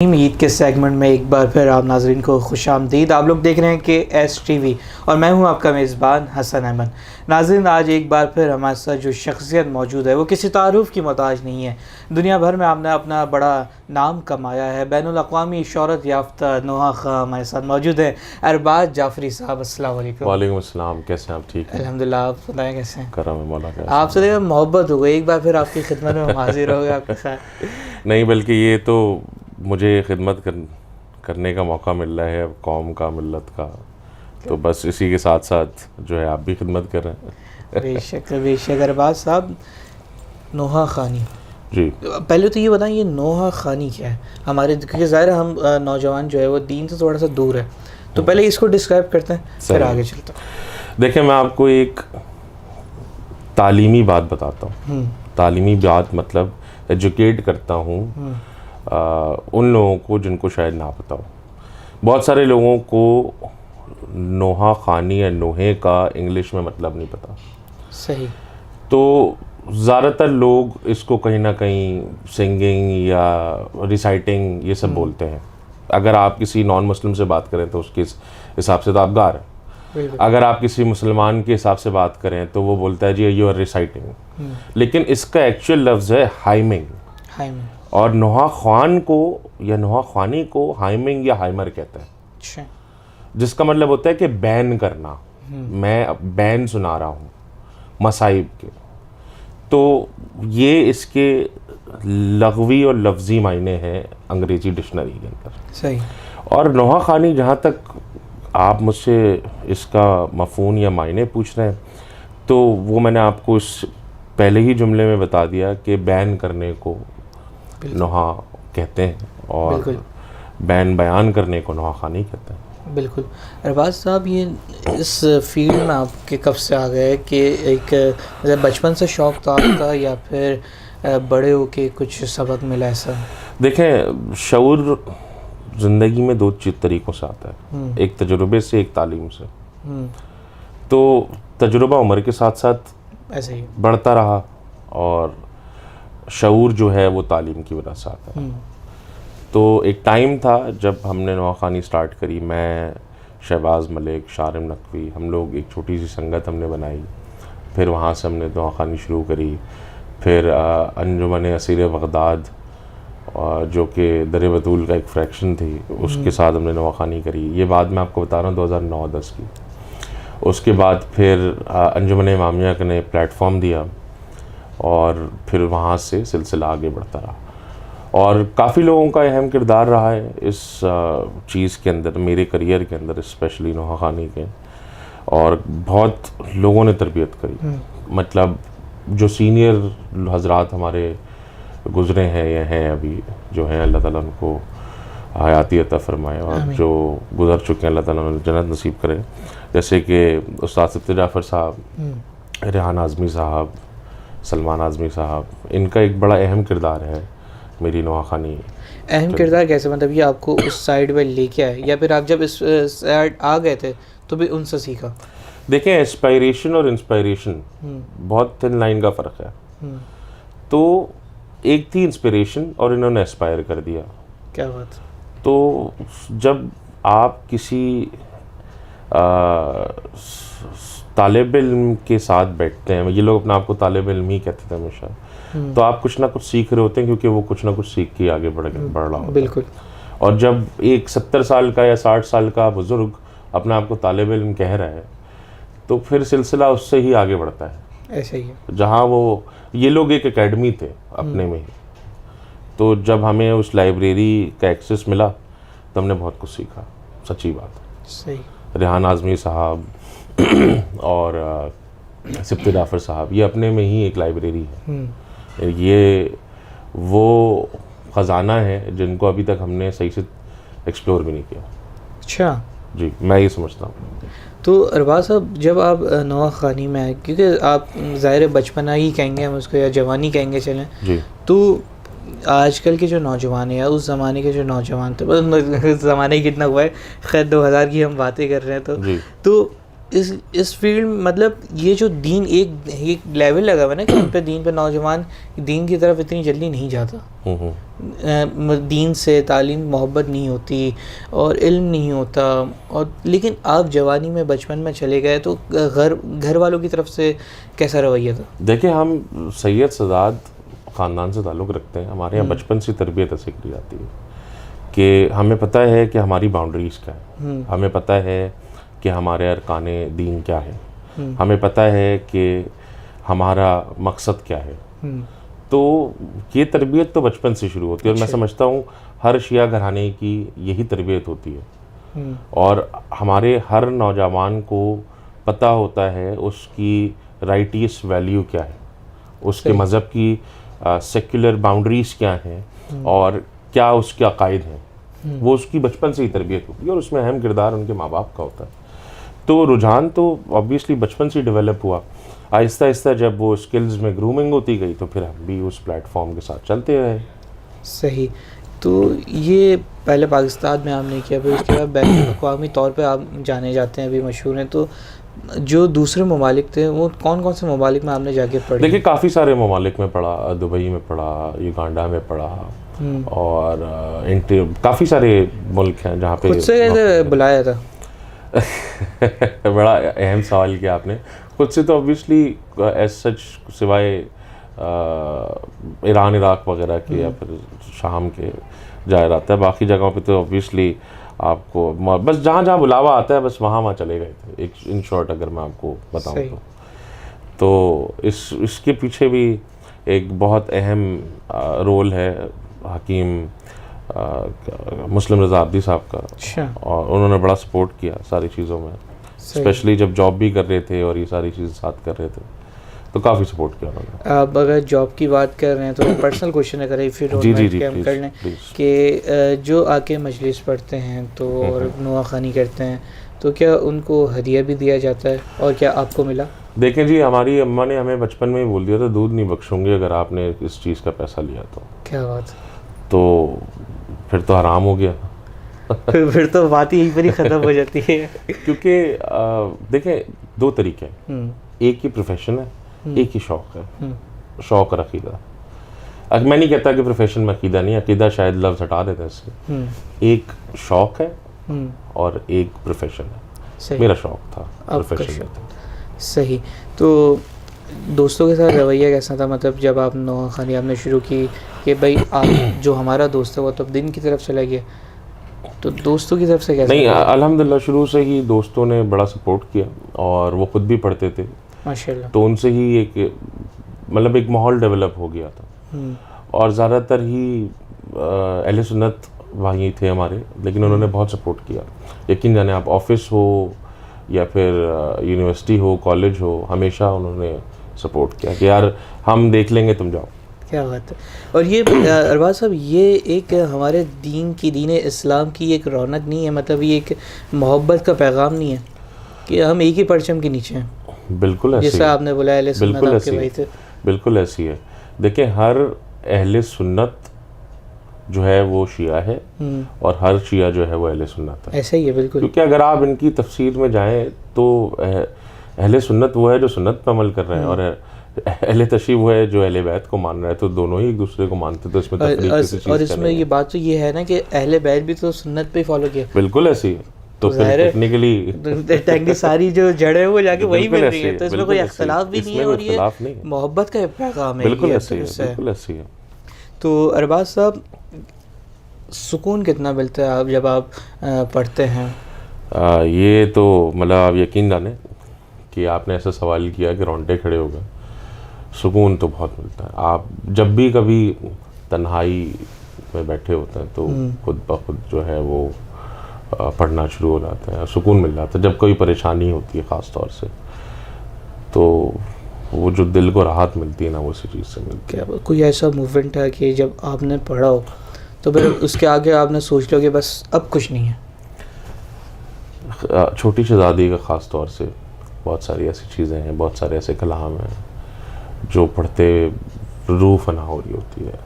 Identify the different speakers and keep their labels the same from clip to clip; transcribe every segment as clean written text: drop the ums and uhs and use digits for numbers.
Speaker 1: عید کے سیگمنٹ میں ایک بار پھر آپ ناظرین کو خوش آمدید. آپ لوگ دیکھ رہے ہیں کہ ایس ٹی وی اور میں ہوں آپ کا میزبان حسن احمد. ناظرین, آج ایک بار پھر ہمارے ساتھ جو شخصیت موجود ہے وہ کسی تعارف کی محتاج نہیں ہے. دنیا بھر میں آپ نے اپنا بڑا نام کمایا ہے. بین الاقوامی شہرت یافتہ نوحہ خاں ہمارے ساتھ موجود ہیں. ارباز جعفری صاحب, السلام علیکم.
Speaker 2: وعلیکم السلام. کیسے ہیں آپ؟ ٹھیک ہیں
Speaker 1: الحمدللہ, آپ بتائیں کیسے ہیں؟
Speaker 2: کرم مولا کا.
Speaker 1: آپ سے دیکھیں محبت ہو گئی, ایک بار پھر آپ کی خدمت میں حاضر ہو گئے آپ کے ساتھ.
Speaker 2: نہیں, بلکہ یہ تو مجھے خدمت کرنے کا موقع مل رہا ہے اب قوم کا, ملت کا, تو بس اسی کے ساتھ ساتھ جو ہے آپ بھی خدمت کر رہے ہیں.
Speaker 1: بے شک بے شک. ارباز صاحب, نوحہ خانی,
Speaker 2: جی
Speaker 1: پہلے تو یہ بتائیں یہ نوحہ خانی کیا ہے ہمارے, کیونکہ ظاہر ہم نوجوان جو ہے وہ دین سے تھوڑا سا دور ہے, تو پہلے اس کو ڈسکرائب کرتے ہیں پھر آگے چلتے ہیں.
Speaker 2: دیکھیں, میں آپ کو ایک تعلیمی بات بتاتا ہوں. تعلیمی بات مطلب ایجوکیٹ کرتا ہوں ان لوگوں کو جن کو شاید نہ پتہ ہو. بہت سارے لوگوں کو نوحہ خانی یا نوحے کا انگلش میں مطلب نہیں پتہ.
Speaker 1: صحیح.
Speaker 2: تو زیادہ تر لوگ اس کو کہیں نہ کہیں سنگنگ یا ریسائٹنگ یہ سب بولتے ہیں. اگر آپ کسی نان مسلم سے بات کریں تو اس کے حساب سے تو آپ گا رہے ہیں. اگر آپ کسی مسلمان کے حساب سے بات کریں تو وہ بولتا ہے جی یو آر ریسائٹنگ. لیکن اس کا ایکچوئل لفظ ہے ہائمنگ, اور نوحہ خوان کو یا نوحہ خوانی کو ہائمنگ یا ہائمر کہتے ہیں, جس کا مطلب ہوتا ہے کہ بین کرنا. میں بین سنا رہا ہوں مصائب کے. تو یہ اس کے لغوی اور لفظی معنی ہیں انگریزی ڈکشنری کے اندر.
Speaker 1: صحیح.
Speaker 2: اور نوحہ خوانی, جہاں تک آپ مجھ سے اس کا مفہوم یا معنی پوچھ رہے ہیں, تو وہ میں نے آپ کو اس پہلے ہی جملے میں بتا دیا کہ بین کرنے کو نوحہ کہتے ہیں, اور بیان کرنے کو نوحہ خوانی کہتے ہیں.
Speaker 1: بالکل. ارباز صاحب, یہ اس فیلڈ میں آپ کے کب سے آ گئے کہ ایک بچپن سے شوق تھا آپ کا, یا پھر بڑے ہو کے کچھ سبق ملا ایسا؟
Speaker 2: دیکھیں, شعور زندگی میں دو طریقوں سے آتا ہے, ایک تجربے سے, ایک تعلیم سے. تو تجربہ عمر کے ساتھ ساتھ
Speaker 1: ایسے ہی
Speaker 2: بڑھتا رہا, اور شعور جو ہے وہ تعلیم کی وجہ سے آتا ہے. تو ایک ٹائم تھا جب ہم نے نوحہ خوانی سٹارٹ کری. میں, شہباز ملک, شارم نقوی, ہم لوگ ایک چھوٹی سی سنگت ہم نے بنائی. پھر وہاں سے ہم نے نوحہ خوانی شروع کری. پھر انجمن اسیر بغداد, جو کہ در بطول کا ایک فریکشن تھی, اس کے ساتھ ہم نے نوحہ خوانی کری. یہ بات میں آپ کو بتا رہا ہوں 2009-10 کی. اس کے بعد پھر انجمن امامیہ نے پلیٹ فارم دیا, اور پھر وہاں سے سلسلہ آگے بڑھتا رہا. اور کافی لوگوں کا اہم کردار رہا ہے اس چیز کے اندر, میرے کریئر کے اندر اسپیشلی نوحہ خوانی کے. اور بہت لوگوں نے تربیت کری. مطلب جو سینئر حضرات ہمارے گزرے ہیں یا ہیں ابھی جو ہیں, اللہ تعالیٰ ان کو حیاتی عطا فرمائے, اور جو گزر چکے ہیں اللہ تعالیٰ انہیں جنت نصیب کرے. جیسے کہ استاد صفدر جعفر صاحب, ریحان اعظمی صاحب, سلمان اعظمی صاحب, ان کا ایک بڑا اہم کردار ہے میری نوحہ خوانی.
Speaker 1: اہم کردار کیسے, مطلب یہ آپ کو اس سائڈ پہ لے کے آئے, یا پھر آپ جب اس سائڈ آ گئے تھے تو بھی ان سے سیکھا؟
Speaker 2: دیکھیں, اسپائریشن اور انسپائریشن بہت تھن لائن کا فرق ہے. تو ایک تھی انسپریشن اور انہوں نے اسپائر کر دیا.
Speaker 1: کیا بات.
Speaker 2: تو جب آپ کسی طالب علم کے ساتھ بیٹھتے ہیں, یہ لوگ اپنا آپ کو طالب علم ہی کہتے تھے ہمیشہ, تو آپ کچھ نہ کچھ سیکھ رہے ہوتے ہیں, کیونکہ وہ کچھ نہ کچھ سیکھ کے آگے بڑھ رہا ہوتا ہے.
Speaker 1: بالکل.
Speaker 2: اور جب ایک 70 سال کا یا 60 سال کا بزرگ اپنا آپ کو طالب علم کہہ رہا ہے, تو پھر سلسلہ اس سے ہی آگے بڑھتا ہے.
Speaker 1: ایسے ہی ہے.
Speaker 2: جہاں وہ, یہ لوگ ایک اکیڈمی تھے اپنے میں ہی. تو جب ہمیں اس لائبریری کا ایکسیس ملا تو ہم نے بہت کچھ سیکھا, سچی بات.
Speaker 1: صحیح.
Speaker 2: ریحان اعظمی صاحب اور صفدر جعفر صاحب, یہ اپنے میں ہی ایک لائبریری ہے. یہ وہ خزانہ ہے جن کو ابھی تک ہم نے صحیح سے ایکسپلور بھی نہیں کیا.
Speaker 1: اچھا.
Speaker 2: جی, میں یہ سمجھتا ہوں.
Speaker 1: تو ارباز صاحب, جب آپ نوحہ خوانی میں آئے, کیونکہ آپ ظاہر بچپنا ہی کہیں گے ہم اس کو, یا جوانی کہیں گے چلیں,
Speaker 2: جی,
Speaker 1: تو آج کل کے جو نوجوان ہیں یا اس زمانے کے جو نوجوان تھے, زمانے ہی کتنا ہوا ہے, خیر 2000 کی ہم باتیں کر رہے ہیں, تو اس فیلڈ مطلب یہ جو دین ایک لیول لگا ہوا ہے نا کہ ان پہ دین پہ نوجوان دین کی طرف اتنی جلدی نہیں جاتا, دین سے تعلیم محبت نہیں ہوتی اور علم نہیں ہوتا, اور لیکن آپ جوانی میں بچپن میں چلے گئے تو گھر والوں کی طرف سے کیسا رویہ تھا؟
Speaker 2: دیکھیں ہم سید سادات خاندان سے تعلق رکھتے ہیں, ہمارے یہاں بچپن سے تربیت ایسے کی جاتی ہے کہ ہمیں پتہ ہے کہ ہماری باؤنڈریز کیا ہے, ہمیں پتہ ہے کہ ہمارے ارکان دین کیا ہے, ہمیں پتہ ہے کہ ہمارا مقصد کیا ہے. تو یہ تربیت تو بچپن سے شروع ہوتی ہے, اور میں سمجھتا ہوں ہر شیعہ گھرانے کی یہی تربیت ہوتی ہے, اور ہمارے ہر نوجوان کو پتہ ہوتا ہے اس کی رائٹیس ویلیو کیا ہے, اس کے مذہب کی سیکولر باؤنڈریز کیا ہیں اور کیا اس کے عقائد ہیں. وہ اس کی بچپن سے ہی تربیت ہوتی ہے, اور اس میں اہم کردار ان کے ماں باپ کا ہوتا ہے. تو رجحان تو آبویسلی بچپن سے ہی ڈیولپ ہوا. آہستہ آہستہ جب وہ اسکلز میں گرومنگ ہوتی گئی تو پھر ہم بھی اس پلیٹ فارم کے ساتھ چلتے رہے.
Speaker 1: صحیح. تو یہ پہلے پاکستان میں آپ نے کیا, پھر اس کے بعد بین الاقوامی طور پہ آپ جانے جاتے ہیں, ابھی مشہور ہیں. تو جو دوسرے ممالک تھے وہ کون کون سے ممالک میں آپ نے جا کے پڑھا؟
Speaker 2: دیکھیے کافی سارے ممالک میں پڑھا, دبئی میں پڑھا, یوگانڈا میں پڑھا, اور کافی سارے ملک ہیں جہاں پہ.
Speaker 1: خود سے کیسے بلایا تھا؟
Speaker 2: بڑا اہم سوال کیا آپ نے. خود سے تو اوبیسلی ایز سچ سوائے ایران عراق وغیرہ کے یا پھر شام کے جایا رہتا ہے, باقی جگہوں پہ تو اوبیسلی آپ کو بس جہاں جہاں بلاوا آتا ہے بس وہاں چلے گئے تھے. ایک ان شارٹ اگر میں آپ کو بتاؤں تو اس کے پیچھے بھی ایک بہت اہم رول ہے حکیم مسلم رضا عابدی صاحب کا, اور انہوں نے بڑا سپورٹ کیا ساری چیزوں میں, اسپیشلی جب جاب بھی کر رہے تھے اور یہ ساری چیزیں ساتھ کر رہے تھے تو کافی سپورٹ کیا انہوں نے.
Speaker 1: آپ اگر جاب کی بات کر رہے ہیں تو پرسنل کوشچن اگر ہم کر لیں کہ جو آ کے مجلس پڑھتے ہیں تو اور نواخوانی کرتے ہیں تو کیا ان کو ہدیہ بھی دیا جاتا ہے, اور کیا آپ کو ملا؟
Speaker 2: دیکھیں جی, ہماری اماں نے ہمیں بچپن میں ہی بول دیا تھا دودھ نہیں بخشوں گی اگر آپ نے اس چیز کا پیسہ لیا تو.
Speaker 1: کیا بات.
Speaker 2: تو پھر تو حرام ہو گیا.
Speaker 1: پھر تو بات ہی یہیں پر ہی ختم ہو جاتی ہے.
Speaker 2: کیونکہ دیکھیں دو طریقے ہیں, ایک ہی پروفیشن ہے, ایک ہی شوق ہے, شوق اور عقیدہ. میں نہیں کہتا کہ پروفیشن میں عقیدہ نہیں, عقیدہ شاید لفظ ہٹا دیتے ہیں اس سے. ایک شوق ہے اور ایک پروفیشن ہے. میرا شوق تھا, پروفیشن تھا.
Speaker 1: صحیح. تو دوستوں کے ساتھ رویہ کیسا تھا, مطلب جب آپ نواخوانی آپ نے شروع کی کہ بھائی آپ جو ہمارا دوست ہے وہ تو دین کی طرف چلا گیا, تو دوستوں کی طرف سے کیسا؟
Speaker 2: نہیں, الحمدللہ شروع سے ہی دوستوں نے بڑا سپورٹ کیا, اور وہ خود بھی پڑھتے تھے
Speaker 1: ماشاءاللہ,
Speaker 2: تو ان سے ہی ایک مطلب ایک ماحول ڈیولپ ہو گیا تھا. اور زیادہ تر ہی اہل سنت وہیں تھے ہمارے, لیکن انہوں نے بہت سپورٹ کیا. یقین جانے آپ آفس ہو یا پھر یونیورسٹی ہو, کالج ہو, ہمیشہ انہوں نے سپورٹ کیا کہ یار ہم دیکھ لیں گے, تم جاؤ.
Speaker 1: کیا بات ہے. اور یہ ارباز صاحب یہ ایک ہمارے دین اسلام کی ایک رونق نہیں ہے, مطلب یہ ایک محبت کا پیغام نہیں ہے کہ ہم ایک ہی پرچم کے نیچے ہیں؟
Speaker 2: بالکل ایسی,
Speaker 1: جیسا آپ نے بولا اہل سنت آپ کے بھائی تھے.
Speaker 2: بالکل ایسی ہے. دیکھیں ہر اہل سنت جو ہے وہ شیعہ ہے, اور ہر شیعہ جو ہے وہ اہل سنت ہے.
Speaker 1: ایسا ہی ہے بالکل.
Speaker 2: کیونکہ اگر آپ ان کی تفسیر میں جائیں تو اہل سنت وہ ہے جو سنت پہ عمل کر رہے ہیں, اور اہل تشیع وہ ہے جو اہل بیت کو مان رہا ہے. تو دونوں ہی ایک دوسرے کو مانتے, تو اس میں تفریق کسی چیز کا نہیں.
Speaker 1: اور اس میں یہ بات تو یہ ہے نا کہ اہل بیت بھی تو سنت پہ ہی فالو کیا.
Speaker 2: بالکل ایسی ہے. تو پھر
Speaker 1: ٹیکنیکلی ساری جو جڑیں وہ جا کے وہی مل رہی ہے, تو اس میں کوئی اختلاف بھی نہیں ہے, اور یہ محبت کا پیغام ہے.
Speaker 2: بالکل ایسی ہے, بالکل ایسی ہے.
Speaker 1: تو ارباز صاحب سکون کتنا ملتا ہے آپ جب آپ پڑھتے ہیں؟
Speaker 2: یہ تو مطلب آپ یقین جانیں کہ آپ نے ایسا سوال کیا کہ رونٹے کھڑے ہو گئے. سکون تو بہت ملتا ہے. آپ جب بھی کبھی تنہائی میں بیٹھے ہوتے ہیں تو خود بخود جو ہے وہ پڑھنا شروع ہو جاتا ہے, سکون مل جاتا ہے. جب کوئی پریشانی ہوتی ہے خاص طور سے, تو وہ جو دل کو راحت ملتی ہے نا, وہ اسی چیز سے ملتی ہے.
Speaker 1: کوئی ایسا موومنٹ ہے کہ جب آپ نے پڑھا ہو تو پھر اس کے آگے آپ نے سوچ لو کہ بس اب کچھ نہیں ہے؟
Speaker 2: چھوٹی شہزادی کا خاص طور سے بہت ساری ایسی چیزیں ہیں, بہت سارے ایسے کلام ہیں جو پڑھتے روح فنا ہو رہی ہوتی ہے.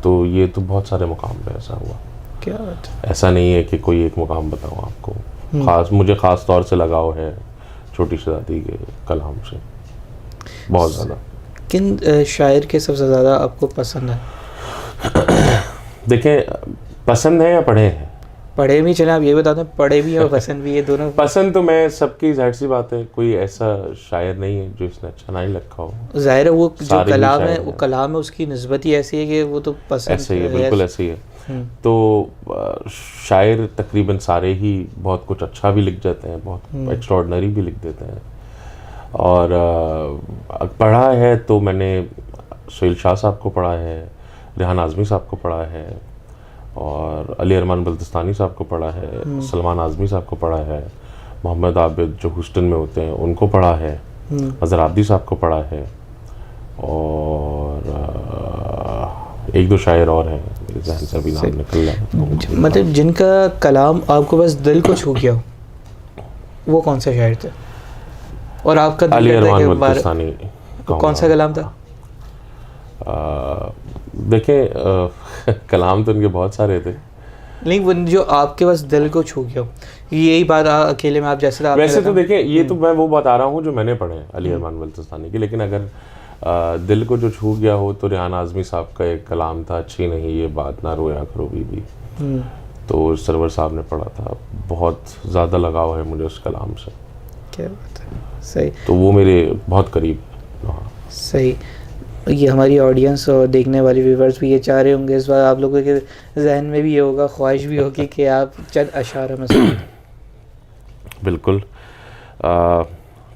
Speaker 2: تو یہ تو بہت سارے مقام پہ ایسا ہوا.
Speaker 1: کیا بات ہے.
Speaker 2: ایسا نہیں ہے کہ کوئی ایک مقام بتاؤں آپ کو. مجھے خاص طور سے لگاؤ ہے چھوٹی شہزادی کے کلام سے بہت زیادہ.
Speaker 1: کن شاعر کے سب سے زیادہ آپ کو پسند ہے؟
Speaker 2: دیکھیں پسند ہے یا پڑھے ہیں؟
Speaker 1: پڑھے بھی چلیں آپ یہ بتا دیں، پڑھے بھی اور پسند بھی، یہ دونوں.
Speaker 2: پسند تو میں سب کی ظاہر سی بات ہے، کوئی ایسا شاعر نہیں ہے جو اس نے اچھا نہیں لکھا ہو.
Speaker 1: ظاہر ہے وہ جو
Speaker 2: سارے ہی
Speaker 1: کلام ہے،
Speaker 2: شاعر
Speaker 1: وہ
Speaker 2: ہیں.
Speaker 1: کلام ہے، اس کی نسبت ہی ایسی ہے کہ وہ تو پسند
Speaker 2: ایسے ہی ہے، بالکل ایسے ہی ہے. تو شاعر تقریباً سارے ہی بہت کچھ اچھا بھی لکھ جاتے ہیں، بہت ایکسٹراڈنری بھی لکھ دیتے ہیں. اور پڑھا ہے تو میں نے سہیل شاہ صاحب کو پڑھا ہے، ریحان اعظمی صاحب کو پڑھا ہے، اور علی ارمان بلتستانی صاحب کو پڑھا ہے، سلمان اعظمی صاحب کو پڑھا ہے، محمد عابد جو ہیوسٹن میں ہوتے ہیں ان کو پڑھا ہے، اظہر عابدی صاحب کو پڑھا ہے، اور ایک دو شاعر اور ہیں میرے ذہن سے ابھی نام نکل رہا ہے.
Speaker 1: مطلب جن کا کلام آپ کو بس دل کو چھو گیا ہو، وہ کون سے شاعر تھے؟ اور آپ کا
Speaker 2: علی ارمان بلتستانی.
Speaker 1: کون سا کلام تھا؟
Speaker 2: دیکھیں کلام تو ان کے بہت سارے تھے،
Speaker 1: لیکن جو آپ کے بس دل کو چھو گیا ہو، یہی بات اکیلے میں آپ جیسے
Speaker 2: ویسے تو دیکھیں یہ تو میں وہ بتا رہا ہوں جو میں نے پڑھے ہیں علی ارمان بلتستانی کی. لیکن اگر دل کو جو چھو گیا ہو تو ریحان اعظمی صاحب کا ایک کلام تھا، اچھی نہیں یہ بات نہ رویا کرو بیوی، تو سرور صاحب نے پڑھا تھا. بہت زیادہ لگاؤ ہے مجھے اس کلام سے.
Speaker 1: کیا بات ہے، صحیح.
Speaker 2: تو وہ میرے بہت قریب.
Speaker 1: صحیح. یہ ہماری آڈینس اور دیکھنے والے ویورز بھی یہ چاہ رہے ہوں گے اس بار، آپ لوگوں کے ذہن میں بھی یہ ہوگا، خواہش بھی ہوگی کہ آپ چند اشعار ہمیں سنائیں.
Speaker 2: بالکل.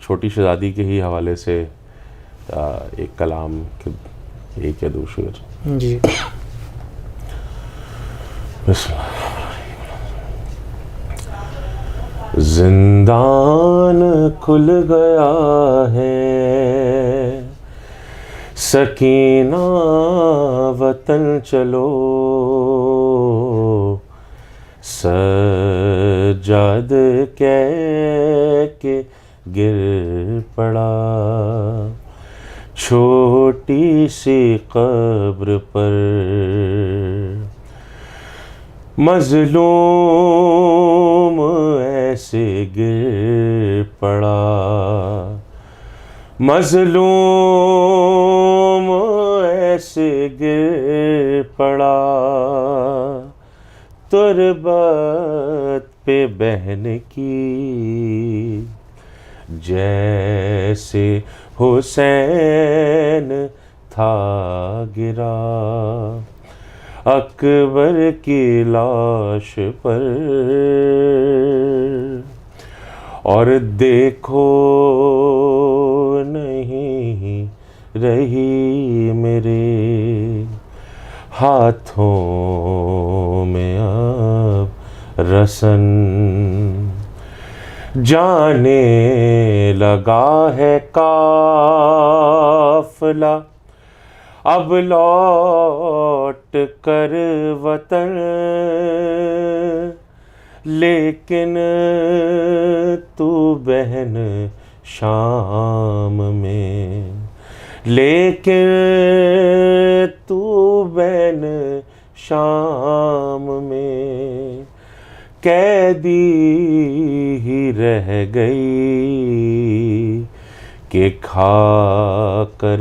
Speaker 2: چھوٹی شہزادی کے ہی حوالے سے ایک کلام ایک یا دو شعر.
Speaker 1: جی.
Speaker 2: بسم اللہ. زندان کھل گیا ہے، سکینہ وطن چلو، سجاد کہہ کے گر پڑا، چھوٹی سی قبر پر مظلوم ایسے گر پڑا، مظلوم ایسے گر پڑا، تربت پہ بہن کی جیسے حسین تھا گرا، اکبر کی لاش پر، اور دیکھو نہیں رہی میرے ہاتھوں میں اب رسن، جانے لگا ہے قافلہ اب لوٹ کر وطن، لیکن تو بہن شام میں، لیکن تو بہن شام میں قیدی ہی رہ گئی کہ کھا کر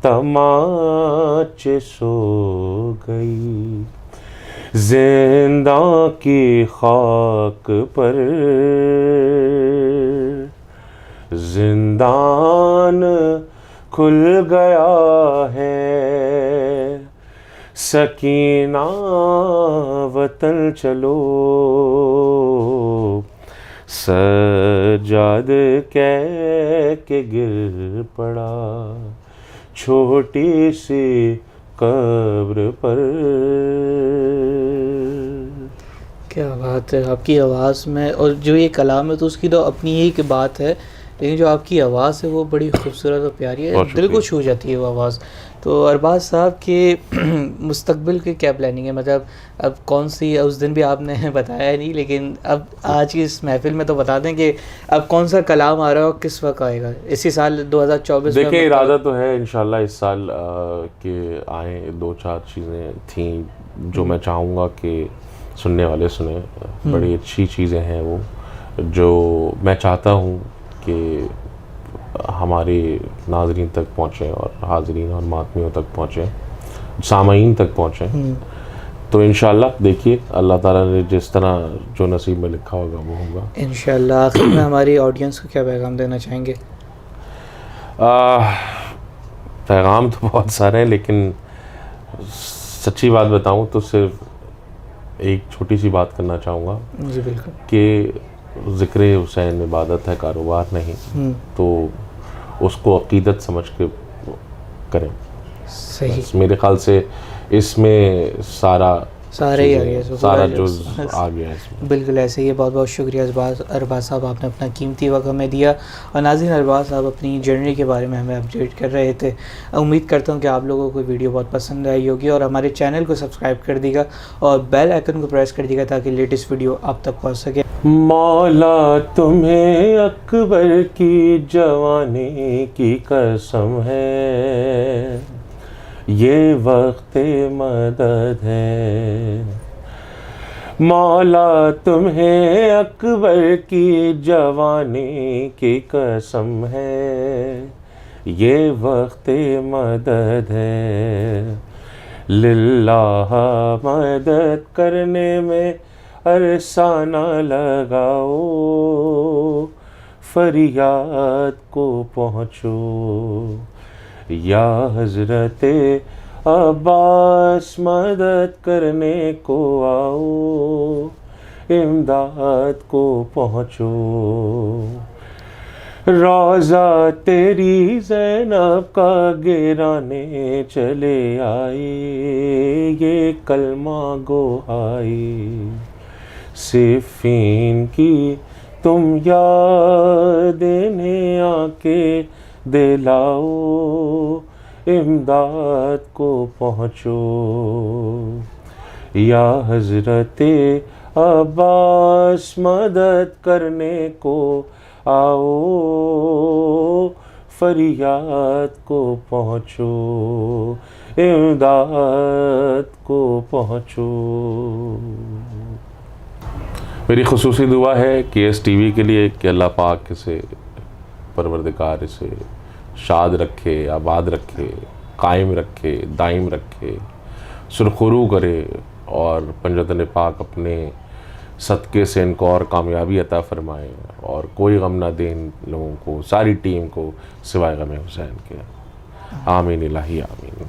Speaker 2: تماچے سو گئی، زنداں کی خاک پر زندان کھل گیا ہے، سکینہ وطن چلو، سجاد کہہ کے گر پڑا، چھوٹی سی قبر پر.
Speaker 1: کیا بات ہے آپ کی آواز میں، اور جو یہ کلام ہے تو اس کی تو اپنی ہی ایک بات ہے، لیکن جو آپ کی آواز ہے وہ بڑی خوبصورت اور پیاری ہے، دل کو چھو جاتی ہے وہ آواز. تو ارباز صاحب کے مستقبل کی کیا پلاننگ ہے؟ مطلب اب کون سی، اس دن بھی آپ نے بتایا نہیں، لیکن اب آج کی اس محفل میں تو بتا دیں کہ اب کون سا کلام آ رہا ہے اور کس وقت آئے گا اسی سال 2024 میں؟
Speaker 2: دیکھیں ارادہ تو ہے انشاءاللہ اس سال کہ آئیں، دو چار چیزیں تھیں جو میں چاہوں گا کہ سننے والے سنیں. بڑی اچھی چیزیں ہیں وہ جو میں چاہتا ہوں کہ ہمارے ناظرین تک پہنچیں اور حاضرین اور ماتمیوں تک پہنچیں، سامعین تک پہنچیں. تو انشاءاللہ دیکھیے اللہ تعالیٰ نے جس طرح جو نصیب میں لکھا ہوگا وہ ہوگا
Speaker 1: انشاءاللہ. آخر میں ہماری آڈینس کو کیا پیغام دینا چاہیں گے؟
Speaker 2: پیغام تو بہت سارے ہیں، لیکن سچی بات بتاؤں تو صرف ایک چھوٹی سی بات کرنا چاہوں گا
Speaker 1: جی بالکل.
Speaker 2: کہ ذکر حسین عبادت ہے، کاروبار نہیں. تو اس کو عقیدت سمجھ کے کریں.
Speaker 1: صحیح.
Speaker 2: میرے خیال سے اس میں سارا
Speaker 1: ہی آ گیا،
Speaker 2: سارا جو آ گیا اس میں.
Speaker 1: بالکل ایسے ہی. بہت بہت شکریہ ارباز صاحب، آپ نے اپنا قیمتی وقت ہمیں دیا. اور ناظرین، ارباز صاحب اپنی جرنی کے بارے میں ہمیں اپڈیٹ کر رہے تھے. امید کرتا ہوں کہ آپ لوگوں کو ویڈیو بہت پسند آئی ہوگی، اور ہمارے چینل کو سبسکرائب کر دیگا اور بیل آئکن کو پریس کر دیگا تاکہ لیٹسٹ ویڈیو آپ تک پہنچ سکے.
Speaker 2: مولا تمہیں اکبر کی جوانی کی قسم ہے، یہ وقت مدد ہے. مولا تمہیں اکبر کی جوانی کی قسم ہے، یہ وقت مدد ہے. للہ مدد کرنے میں عرصہ نہ لگاؤ، فریاد کو پہنچو. یا حضرت عباس مدد کرنے کو آؤ، امداد کو پہنچو. روضہ تیری زینب کا گرانے چلے آئی، یہ کلمہ گو آئی. صفین کی تم یاد انہیں آ کے دلاؤ، امداد کو پہنچو. یا حضرت عباس مدد کرنے کو آؤ، فریاد کو پہنچو، امداد کو پہنچو. میری خصوصی دعا ہے کہ اس ٹی وی کے لیے کہ اللہ پاک اسے پروردگار اسے شاد رکھے، آباد رکھے، قائم رکھے، دائم رکھے، سرخرو کرے، اور پنجتن پاک اپنے صدقے سے ان کو اور کامیابی عطا فرمائے، اور کوئی غم نہ دے ان لوگوں کو، ساری ٹیم کو، سوائے غم حسین کے. آمین الہی آمین.